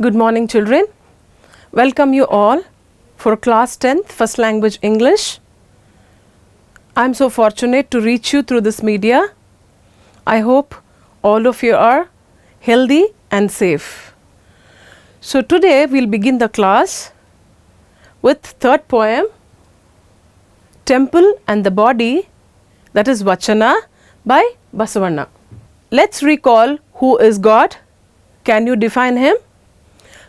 Good morning, children. Welcome you all for class 10th first language English. I'm so fortunate to reach you through this media. I hope all of you are healthy and safe. So today we'll begin the class with third poem, Temple and the Body, that is Vachana by Basavanna. Let's recall who is God. Can you define him?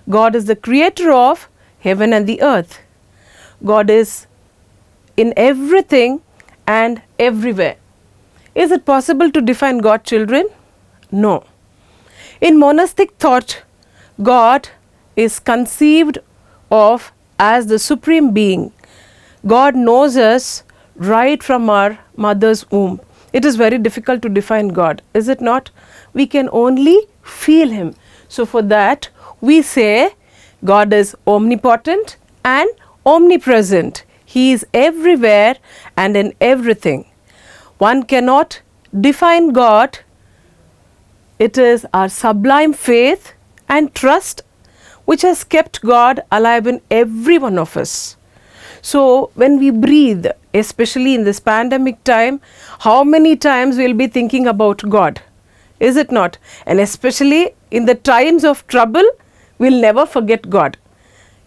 God is the creator of heaven and the earth. God is in everything and everywhere. Is it possible to define God, children? No. In monastic thought, God is conceived of as the supreme being. God knows us right from our mother's womb. It is very difficult to define God, is it not? We can only feel him. So for that, we say God is omnipotent and omnipresent. He is everywhere and in everything. One cannot define God. It is our sublime faith and trust which has kept God alive in every one of us. So when we breathe, especially in this pandemic time, how many times we'll be thinking about God? Is it not? And especially in the times of trouble, we'll never forget God.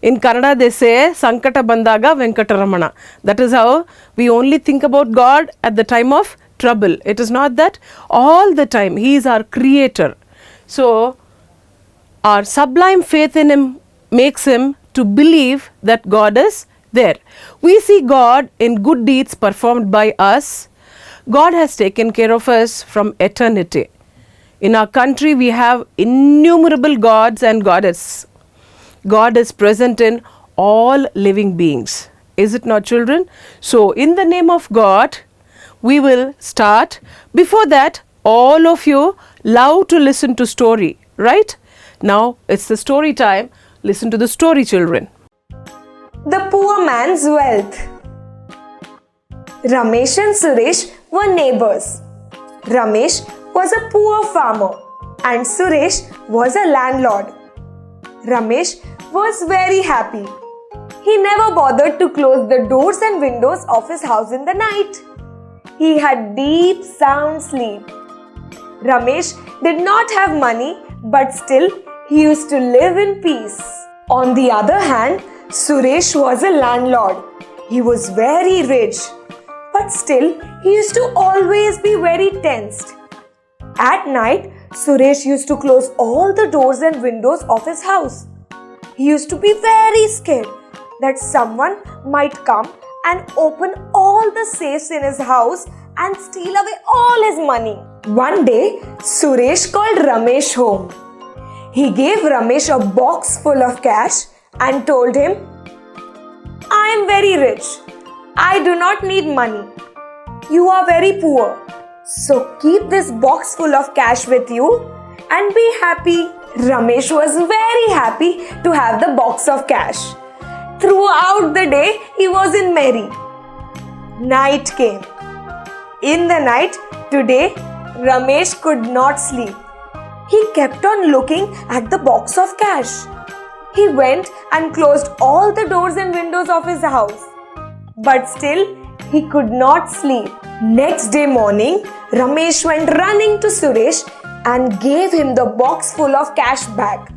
In Kannada they say, Sankata Bandaga Venkataramana. That is how we only think about God at the time of trouble. It is not that all the time. He is our creator. So our sublime faith in him makes him to believe that God is there. We see God in good deeds performed by us. God has taken care of us from eternity. In our country, we have innumerable gods and goddesses. God is present in all living beings. Is it not, children? So, in the name of God, we will start. Before that, all of you love to listen to story, right? Now, it's the story time. Listen to the story, children. The Poor Man's Wealth. Ramesh and Suresh were neighbors. Ramesh was a poor farmer and Suresh was a landlord. Ramesh was very happy. He never bothered to close the doors and windows of his house in the night. He had deep, sound sleep. Ramesh did not have money, but still he used to live in peace. On the other hand, Suresh was a landlord. He was very rich, but still he used to always be very tensed. At night, Suresh used to close all the doors and windows of his house. He used to be very scared that someone might come and open all the safes in his house and steal away all his money. One day, Suresh called Ramesh home. He gave Ramesh a box full of cash and told him, "I am very rich. I do not need money. You are very poor. So keep this box full of cash with you and be happy." Ramesh was very happy to have the box of cash. Throughout the day, he was in merry. Night came. In the night, today, Ramesh could not sleep. He kept on looking at the box of cash. He went and closed all the doors and windows of his house. But still, he could not sleep. Next day morning, Ramesh went running to Suresh and gave him the box full of cash back.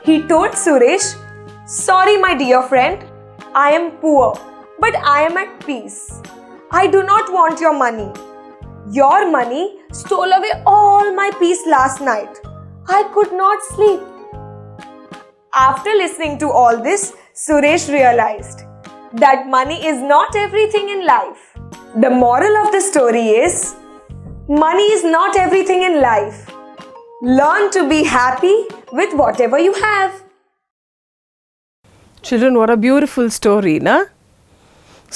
He told Suresh, "Sorry, my dear friend, I am poor, but I am at peace. I do not want your money. Your money stole away all my peace last night. I could not sleep." After listening to all this, Suresh realized that money is not everything in life. The moral of the story is, money is not everything in life. Learn to be happy with whatever you have. Children, what a beautiful story, na?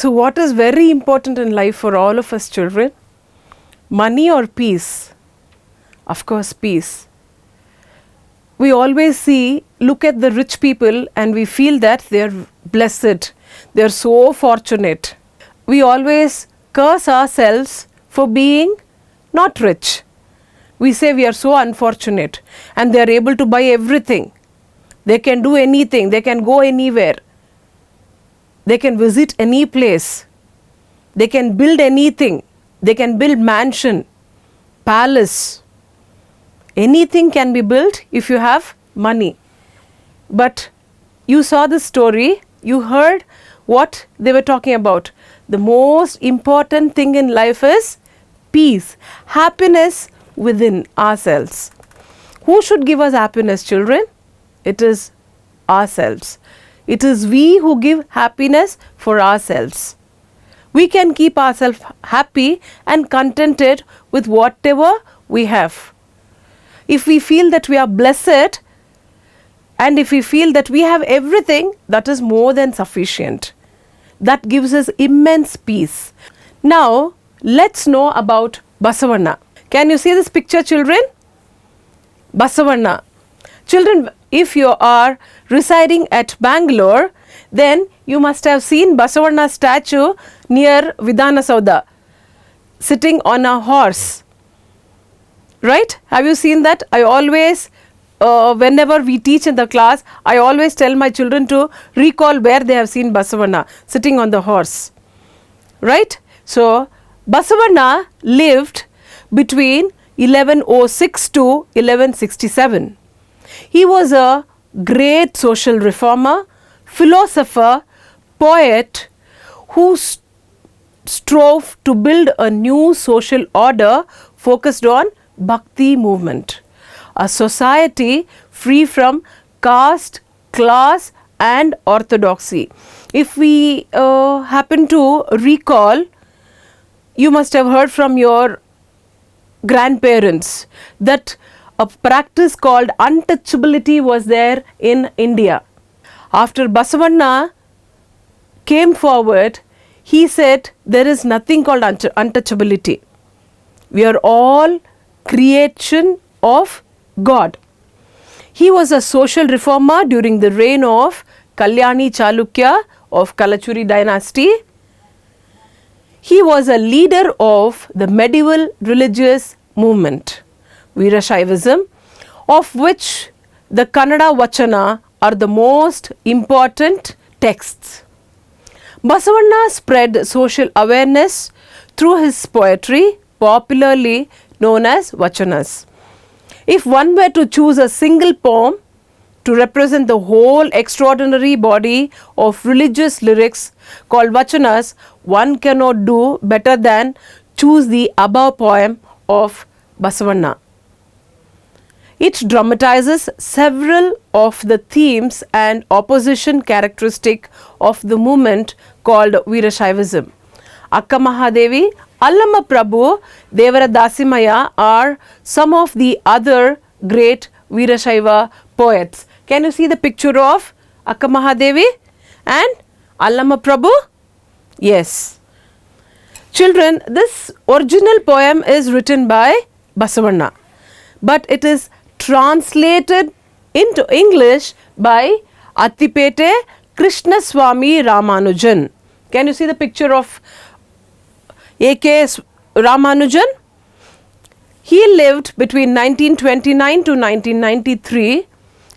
So what is very important in life for all of us children? Money or peace? Of course, peace. We always look at the rich people and we feel that they are blessed. They are so fortunate. We always curse ourselves for being not rich. We say we are so unfortunate and they are able to buy everything. They can do anything. They can go anywhere. They can visit any place. They can build anything. They can build mansion, palace. Anything can be built if you have money. But you saw the story. You heard what they were talking about. The most important thing in life is peace, happiness within ourselves. Who should give us happiness, children? It is ourselves. It is we who give happiness for ourselves. We can keep ourselves happy and contented with whatever we have. If we feel that we are blessed and if we feel that we have everything, that is more than sufficient. That gives us immense peace. Now, let's know about Basavanna. Can you see this picture, children? Basavanna. Children, if you are residing at Bangalore, then you must have seen Basavanna statue near Vidhana Saudha, sitting on a horse. Right? Have you seen that? I always, whenever we teach in the class, I always tell my children to recall where they have seen Basavanna sitting on the horse. Right? So, Basavanna lived between 1106 to 1167. He was a great social reformer, philosopher, poet who strove to build a new social order focused on Bhakti movement, a society free from caste, class and orthodoxy. If we happen to recall, you must have heard from your grandparents that a practice called untouchability was there in India. After Basavanna came forward, he said there is nothing called untouchability. We are all creation of God. He was a social reformer during the reign of Kalyani Chalukya of Kalachuri dynasty. He was a leader of the medieval religious movement, Veerashaivism, of which the Kannada vachana are the most important texts. Basavanna spread social awareness through his poetry, popularly known as vachanas. If one were to choose a single poem to represent the whole extraordinary body of religious lyrics called vachanas, one cannot do better than choose the above poem of Basavanna. It dramatizes several of the themes and opposition characteristic of the movement called Veerashaivism. Akka Mahadevi, Allama Prabhu, Devara Dasimaya are some of the other great Veerashaiva poets. Can you see the picture of Akka Mahadevi and Allama Prabhu? Yes. Children, this original poem is written by Basavanna, but it is translated into English by Attipete Krishnaswamy Ramanujan. Can you see the picture of A.K. Ramanujan? He lived between 1929 to 1993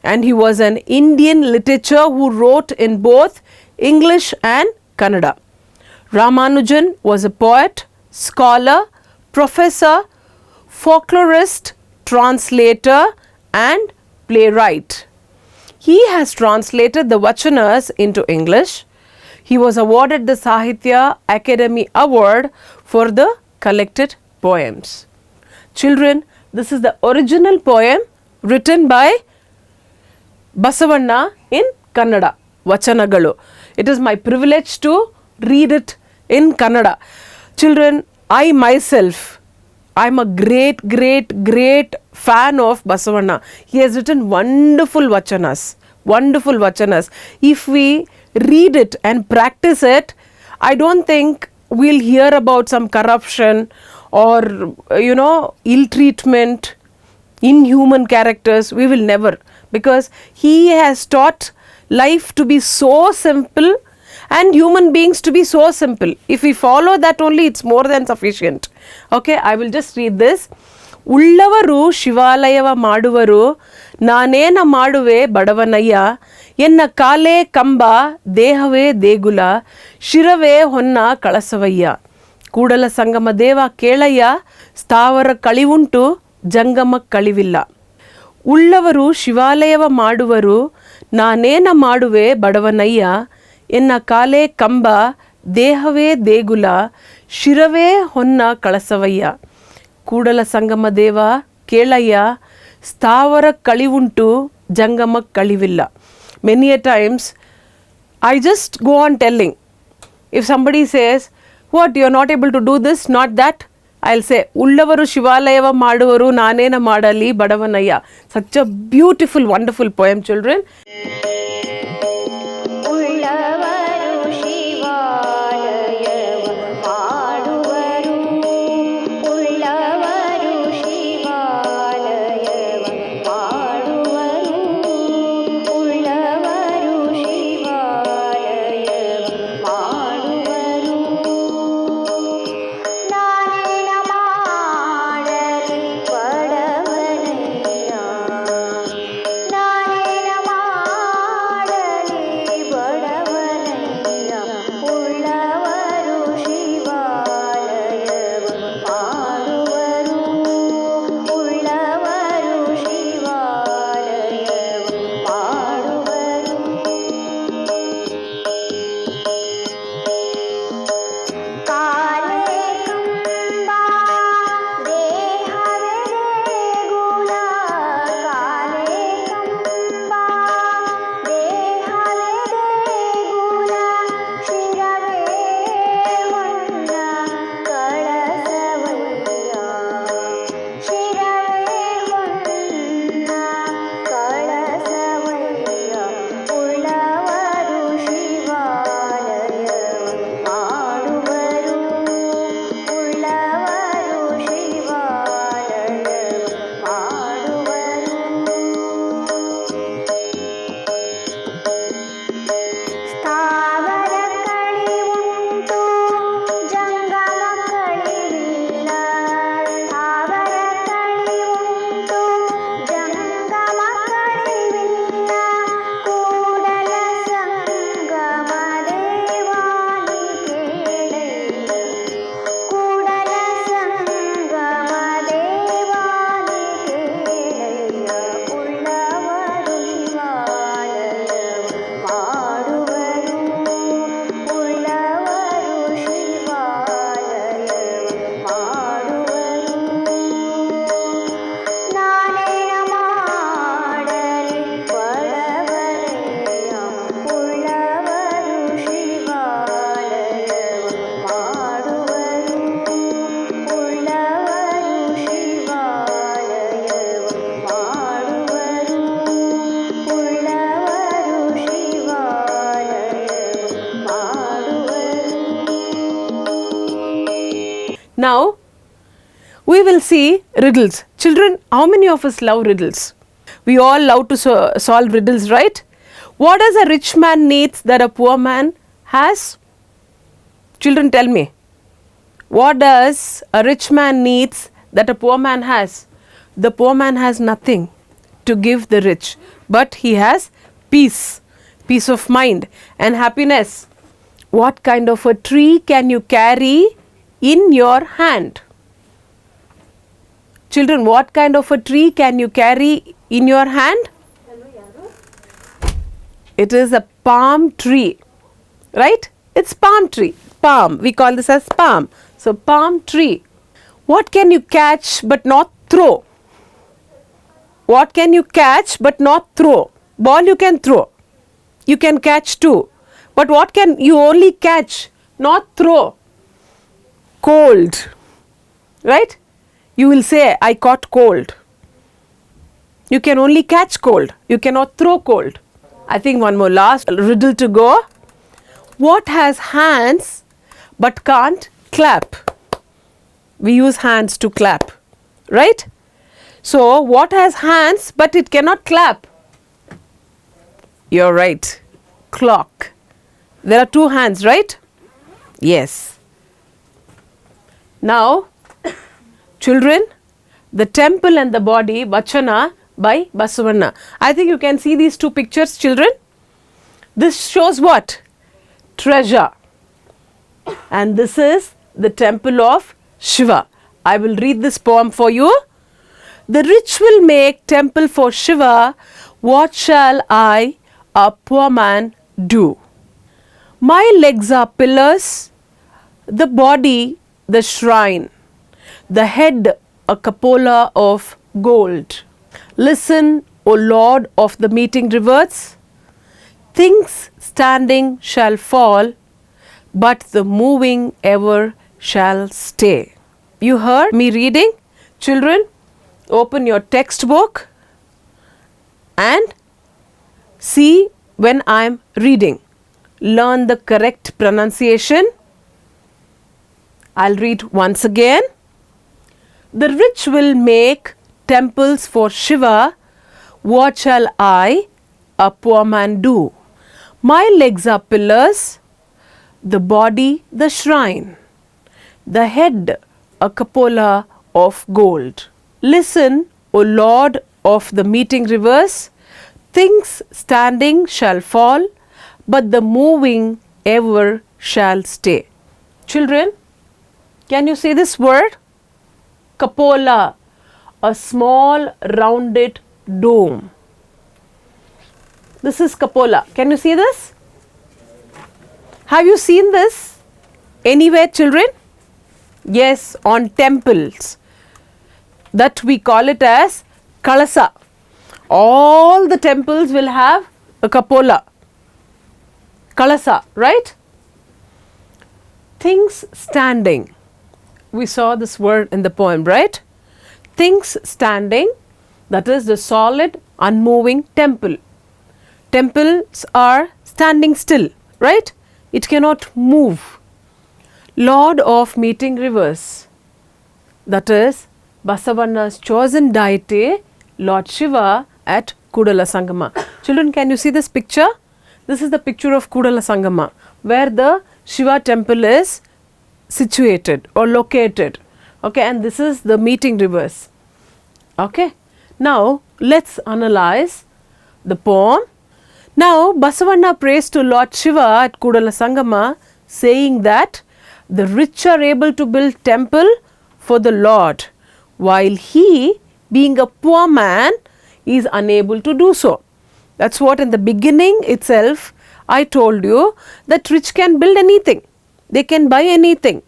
and he was an Indian literature who wrote in both English and Kannada. Ramanujan was a poet, scholar, professor, folklorist, translator and playwright. He has translated the vachanas into English. He was awarded the Sahitya Academy Award for the collected poems. Children, this is the original poem written by Basavanna in Kannada, Vachanagalu. It is my privilege to read it in Kannada. Children, I myself, I am a great fan of Basavanna. He has written wonderful vachanas. If we read it and practice it, I don't think we'll hear about some corruption or, ill treatment, inhuman characters. We will never, because he has taught life to be so simple and human beings to be so simple. If we follow that only, it's more than sufficient. Okay, I will just read this. Ullavaru Shivalayava Maduvaru ನಾನೇನ ಮಾಡುವೆ ಬಡವನಯ್ಯ, ಎನ್ನ ಕಾಲೇ ಕಂಬ, ದೇಹವೇ ದೇಗುಲ, ಶಿರವೇ ಹೊನ್ನ ಕಳಸವಯ್ಯ. ಕೂಡಲ ಸಂಗಮ ದೇವ ಕೇಳಯ್ಯ, ಸ್ಥಾವರ ಕಳಿವುಂಟು ಜಂಗಮ ಕಳಿವಿಲ್ಲ. ಉಳ್ಳವರು ಶಿವಾಲಯವ ಮಾಡುವರು, ನಾನೇನ ಮಾಡುವೆ ಬಡವನಯ್ಯ, ಎನ್ನ ಕಾಲೇ ಕಂಬ, ದೇಹವೇ ದೇಗುಲ, ಶಿರವೇ ಹೊನ್ನ ಕಳಸವಯ್ಯ. ಕೂಡಲ ಸಂಗಮ ದೇವ ಕೇಳಯ್ಯ, ಸ್ಥಾವರ ಕಳಿವುಂಟು ಜಂಗಮ ಕಳಿವಿಲ್ಲ. Many a times I just go on telling. If somebody says, what, you are not able to do this, not that, I'll say, ಉಳ್ಳವರು ಶಿವಾಲಯವ ಮಾಡುವರು, ನಾನೇನ ಮಾಡಲಿ ಬಡವನಯ್ಯ. Such a beautiful, wonderful poem, children. Now, we will see riddles. Children, how many of us love riddles? We all love to solve riddles, right? What does a rich man needs that a poor man has? Children, tell me. What does a rich man needs that a poor man has? The poor man has nothing to give the rich, but he has peace, peace of mind and happiness. What kind of a tree can you carry in your hand? Children, what kind of a tree can you carry in your hand? It is a palm tree, right? It's palm tree, palm. We call this as palm. So, palm tree. What can you catch but not throw? What can you catch but not throw? Ball you can throw. You can catch too. But what can you only catch, not throw? Cold, right? You will say, I caught cold. You can only catch cold. You cannot throw cold. I think one more last riddle to go. What has hands but can't clap? We use hands to clap, right? So, what has hands but it cannot clap? You're right. Clock. There are two hands, right? Yes. Now, children, the temple and the body, vachana, by Basavanna. I think you can see these two pictures, children. This shows what? Treasure. And this is the temple of Shiva. I will read this poem for you. The rich will make temple for Shiva. What shall I, a poor man, do? My legs are pillars, the body the shrine, the head a cupola of gold. Listen, O Lord of the meeting rivers, things standing shall fall, but the moving ever shall stay. You heard me reading? Children, open your textbook and see when I am reading. Learn the correct pronunciation. I'll read once again. The rich will make temples for Shiva. What shall I, a poor man, do? My legs are pillars, the body the shrine, the head a cupola of gold. Listen, O Lord of the meeting rivers, things standing shall fall, but the moving ever shall stay. Children, can you say this word? Cupola, a small rounded dome. This is cupola. Can you see this? Have you seen this anywhere, children? Yes, on temples. That we call it as kalasa. All the temples will have a cupola. Kalasa, right? Things standing. We saw this word in the poem, right? Things standing, that is the solid, unmoving temple. Temples are standing still, right? It cannot move. Lord of meeting rivers, that is Basavanna's chosen deity, Lord Shiva at Kudala Sangama. Children, can you see this picture? This is the picture of Kudala Sangama, where the Shiva temple is situated or located. Okay, and this is the meeting rivers. Okay, now let's analyze the poem. Now Basavanna prays to Lord Shiva at Kudala Sangama, saying that the rich are able to build temple for the Lord, while he, being a poor man, is unable to do so. That's what in the beginning itself I told you, that rich can build anything. They can buy anything.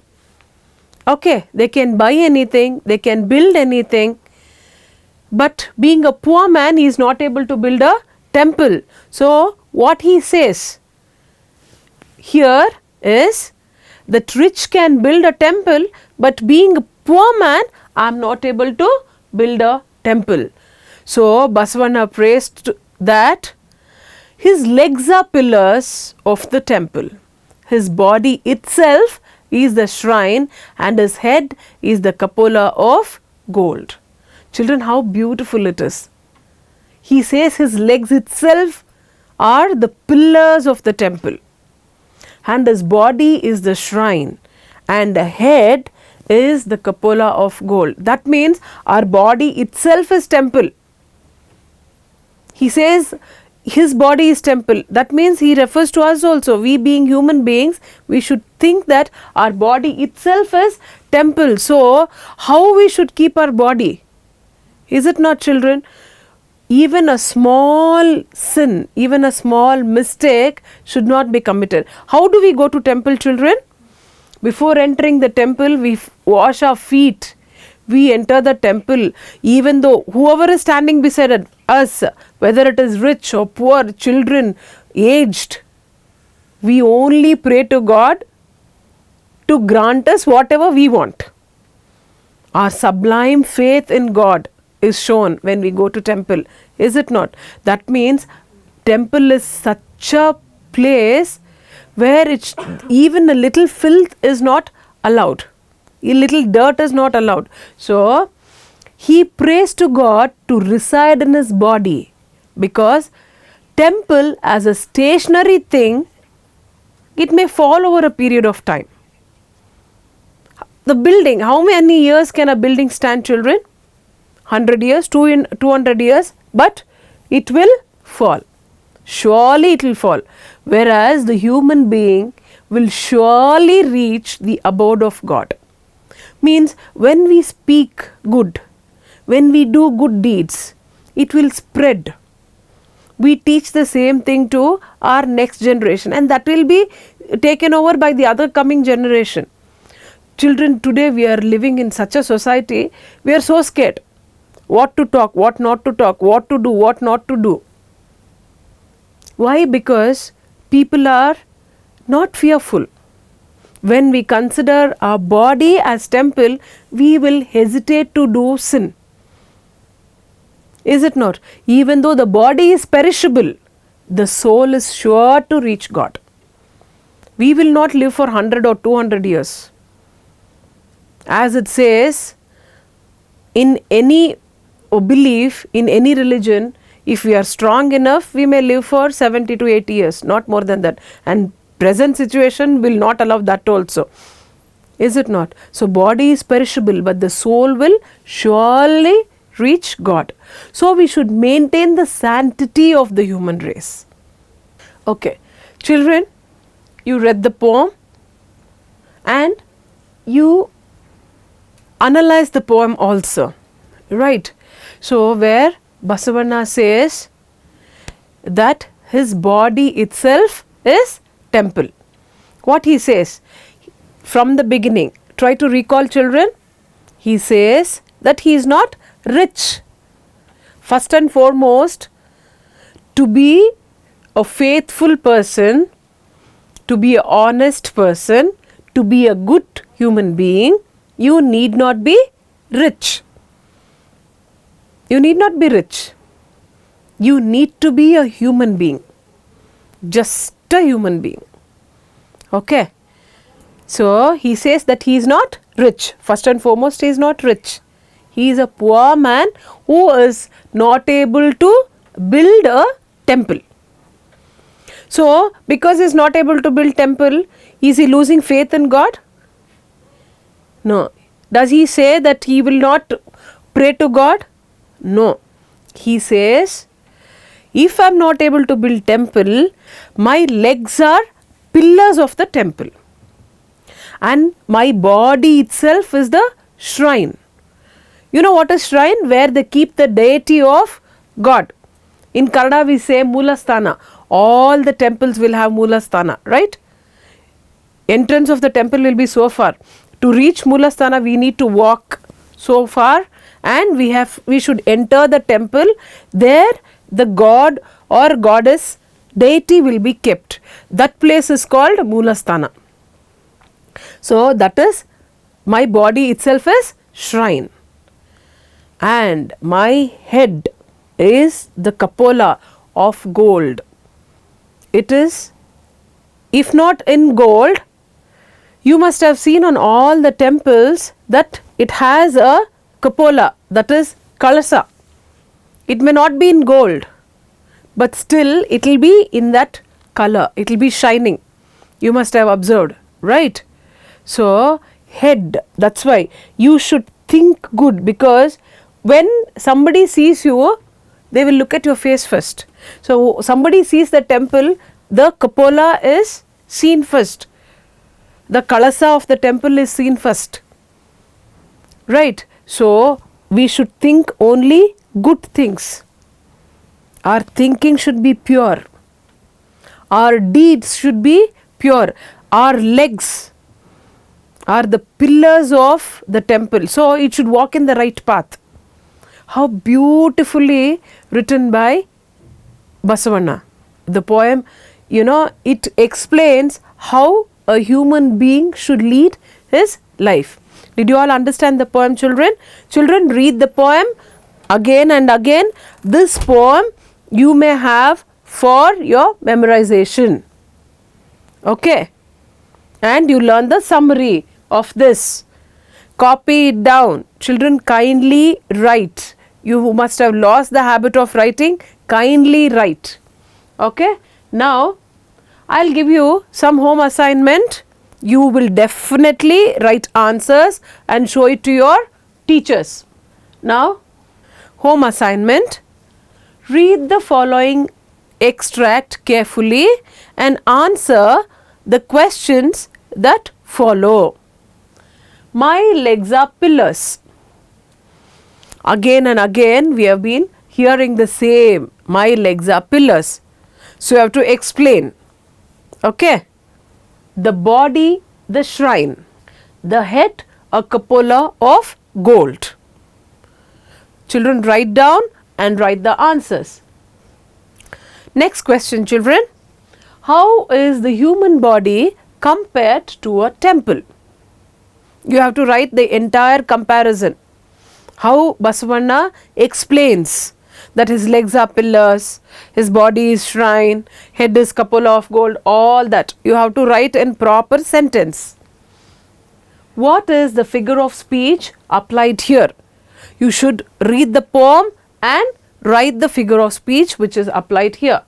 Okay, they can buy anything, they can build anything. But being a poor man, he is not able to build a temple. So what he says here is that rich can build a temple, but being a poor man, I am not able to build a temple. So Basavanna prays that his legs are pillars of the temple. His body itself is the shrine and his head is the cupola of gold. Children, how beautiful it is. He says his legs itself are the pillars of the temple and his body is the shrine and the head is the cupola of gold. That means our body itself is temple. He says his body is temple. That means he refers to us also. We being human beings, we should think that our body itself is temple. So how we should keep our body? Is it not, children? Even a small sin, even a small mistake should not be committed. How do we go to temple, children? Before entering the temple, we wash our feet. We enter the temple, even though whoever is standing beside us, whether it is rich or poor, children, aged, we only pray to God to grant us whatever we want. Our sublime faith in God is shown when we go to temple, is it not? That means temple is such a place where even a little filth is not allowed. A little dirt is not allowed. So he prays to God to reside in his body, because temple as a stationary thing, it may fall over a period of time. The building, how many years can a building stand, children? 100 years, 200 years? but it will fall. Surely it will fall. Whereas the human being will surely reach the abode of God. Means when we speak good, when we do good deeds, it will spread. We teach the same thing to our next generation, and that will be taken over by the other coming generation. Children, today we are living in such a society, we are so scared. What to talk, what not to talk, what to do, what not to do. Why? Because people are not fearful. When we consider our body as temple, we will hesitate to do sin. Is it not? Even though the body is perishable, the soul is sure to reach God. We will not live for 100 or 200 years. As it says, in any belief, in any religion, if we are strong enough, we may live for 70 to 80 years, not more than that. And present situation will not allow that also. Is it not? So body is perishable, but the soul will surely reach God. So we should maintain the sanctity of the human race. Okay, children, you read the poem and you analyze the poem also, right? So where Basavanna says that his body itself is temple. What he says from the beginning, try to recall, children. He says that he is not rich. First and foremost, to be a faithful person, to be an honest person, to be a good human being, you need not be rich. You need not be rich. You need to be a human being. Just a human being. Okay. So he says that he is not rich. First and foremost, he is not rich. He is a poor man who is not able to build a temple. So because he is not able to build temple, is he losing faith in God? No. Does he say that he will not pray to God? No. He says, if I am not able to build temple, my legs are pillars of the temple. And my body itself is the shrine. You know what is shrine? Where they keep the deity of God. In Kannada we say Moolasthana. All the temples will have Moolasthana, right? Entrance of the temple will be so far. To reach Moolasthana we need to walk so far, and we should enter the temple. There the god or goddess deity will be kept. That place is called Moolasthana. So that is, my body itself is shrine. And my head is the cupola of gold. It is, if not in gold, you must have seen on all the temples that it has a cupola, that is kalasa. It may not be in gold, but still it will be in that color, it will be shining. You must have observed, right? So head, that's why you should think good, because when somebody sees you, they will look at your face first. So somebody sees the temple, the cupola is seen first. The kalasa of the temple is seen first. Right? So we should think only good things. Our thinking should be pure. Our deeds should be pure. Our legs are the pillars of the temple. So it should walk in the right path. How beautifully written by Basavanna. The poem, it explains how a human being should lead his life. Did you all understand the poem, children? Children, read the poem again and again. This poem you may have for your memorization. Okay? And you learn the summary of this. Copy it down. Children, kindly write. You must have lost the habit of writing. Kindly write. Okay? Now, I'll give you some home assignment. You will definitely write answers and show it to your teachers. Now, home assignment. Read the following extract carefully and answer the questions that follow. My legs are pillars. Again and again we have been hearing the same. My legs are pillars. So you have to explain. Okay. The body, the shrine. The head, a cupola of gold. Children, write down and write the answers. Next question, children. How is the human body compared to a temple? You have to write the entire comparison. How Basavanna explains that his legs are pillars, his body is shrine, head is cupola of gold, all that. You have to write in proper sentence. What is the figure of speech applied here? You should read the poem and write the figure of speech which is applied here.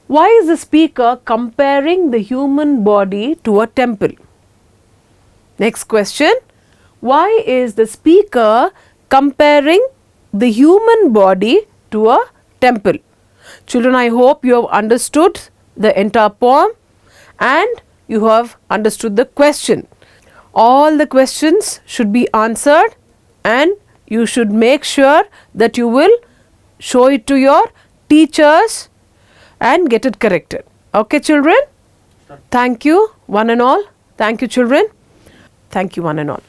Why is the speaker comparing the human body to a temple? Next question. Why is the speaker comparing the human body to a temple? Children, I hope you have understood the entire poem and you have understood the question. All the questions should be answered and you should make sure that you will show it to your teachers and get it corrected. Okay, children? Thank you, one and all. Thank you, children. Thank you, one and all.